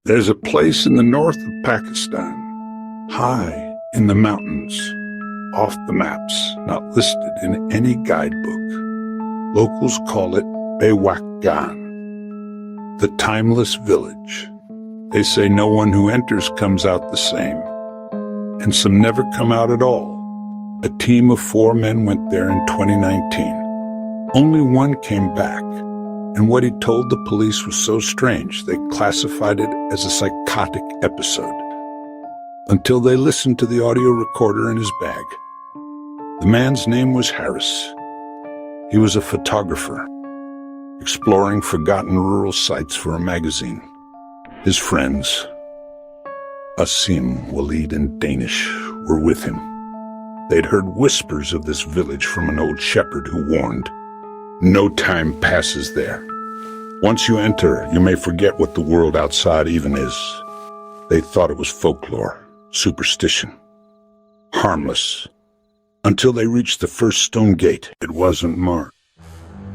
There's a place in the north of Pakistan, high in the mountains, off the maps, not listed in any guidebook. Locals call it Bewakgan, the timeless village. They say no one who enters comes out the same, and some never come out at all. A team of 4 men went there in 2019. Only one came back, and what he told the police was so strange they classified it as a psychotic episode. Until they listened to the audio recorder in his bag. The man's name was Harris. He was a photographer, exploring forgotten rural sites for a magazine. His friends, Asim, Walid, and Danish, were with him. They'd heard whispers of this village from an old shepherd who warned, "No time passes there. Once you enter, you may forget what the world outside even is." They thought it was folklore, superstition, harmless, until they reached the first stone gate. It wasn't marked.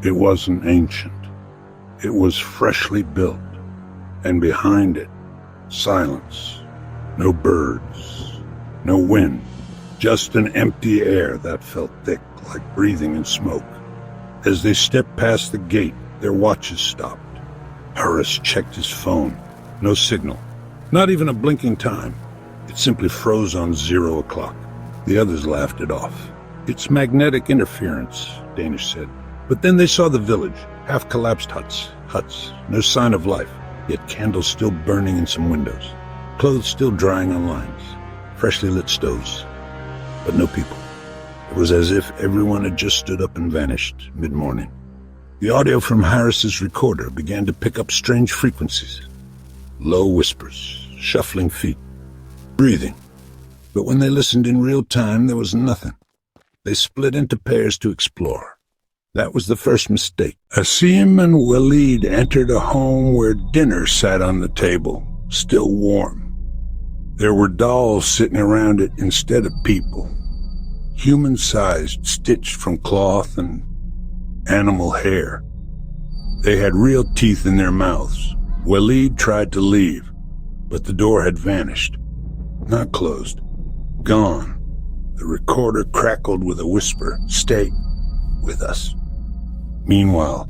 It wasn't ancient. It was freshly built, and behind it, silence. No birds, no wind, just an empty air that felt thick like breathing in smoke. As they stepped past the gate, their watches stopped. Harris checked his phone. No signal. Not even a blinking time. It simply froze on 0 o'clock. The others laughed it off. "It's magnetic interference," Danish said. But then they saw the village, half-collapsed huts, no sign of life, yet candles still burning in some windows, clothes still drying on lines, freshly lit stoves, but no people. It was as if everyone had just stood up and vanished mid-morning. The audio from Harris's recorder began to pick up strange frequencies. Low whispers, shuffling feet, breathing. But when they listened in real time, there was nothing. They split into pairs to explore. That was the first mistake. Asim and Walid entered a home where dinner sat on the table, still warm. There were dolls sitting around it instead of people. Human-sized, stitched from cloth and animal hair. They had real teeth in their mouths. Walid tried to leave, but the door had vanished. Not closed. Gone. The recorder crackled with a whisper, "Stay with us." Meanwhile,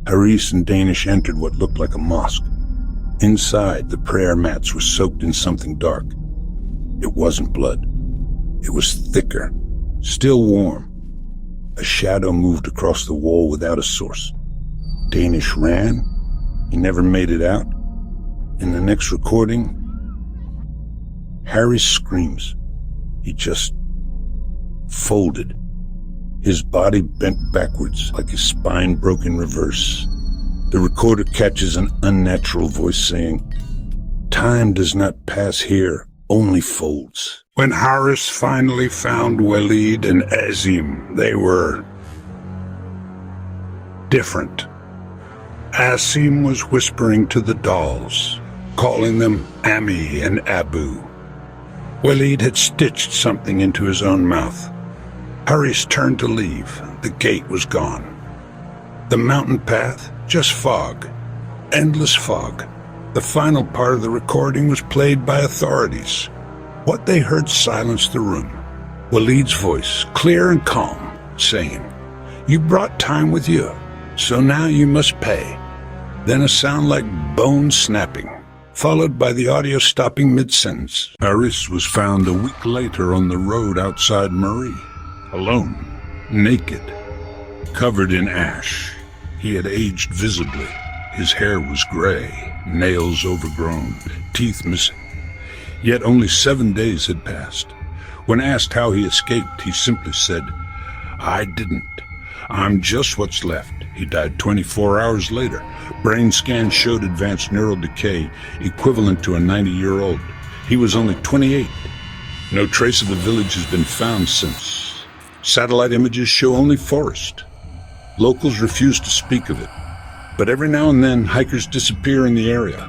Harris and Danish entered what looked like a mosque. Inside, the prayer mats were soaked in something dark. It wasn't blood. It was thicker, still warm. A shadow moved across the wall without a source. Danish ran. He never made it out. In the next recording, Harris screams. He just folded. His body bent backwards, like his spine broke in reverse. The recorder catches an unnatural voice saying, "Time does not pass here, only folds." When Harris finally found Walid and Asim, they were different. Asim was whispering to the dolls, calling them Ami and Abu. Walid had stitched something into his own mouth. Harris turned to leave. The gate was gone. The mountain path, just fog. Endless fog. The final part of the recording was played by authorities. What they heard silenced the room. Walid's voice, clear and calm, saying, "You brought time with you, so now you must pay." Then a sound like bone snapping, followed by the audio stopping mid-sentence. Harris was found a week later on the road outside Marie, alone, naked, covered in ash. He had aged visibly. His hair was gray, nails overgrown, teeth missing. Yet only 7 days had passed. When asked how he escaped, he simply said, "I didn't. I'm just what's left." He died 24 hours later. Brain scans showed advanced neural decay, equivalent to a 90-year-old. He was only 28. No trace of the village has been found since. Satellite images show only forest. Locals refuse to speak of it. But every now and then, hikers disappear in the area.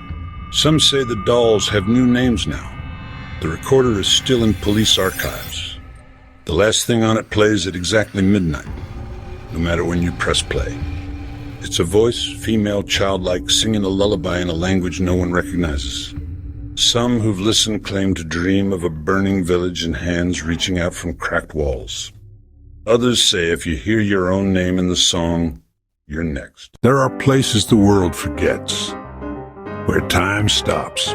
Some say the dolls have new names now. The recorder is still in police archives. The last thing on it plays at exactly midnight, no matter when you press play. It's a voice, female, childlike, singing a lullaby in a language no one recognizes. Some who've listened claim to dream of a burning village and hands reaching out from cracked walls. Others say if you hear your own name in the song, you're next. There are places the world forgets, where time stops,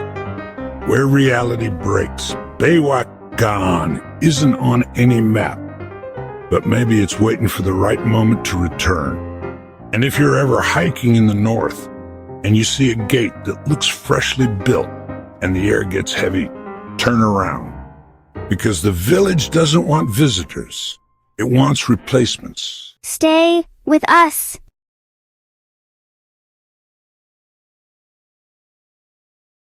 where reality breaks. Beowakan isn't on any map, but maybe it's waiting for the right moment to return. And if you're ever hiking in the north and you see a gate that looks freshly built and the air gets heavy, turn around. Because the village doesn't want visitors. It wants replacements. Stay with us.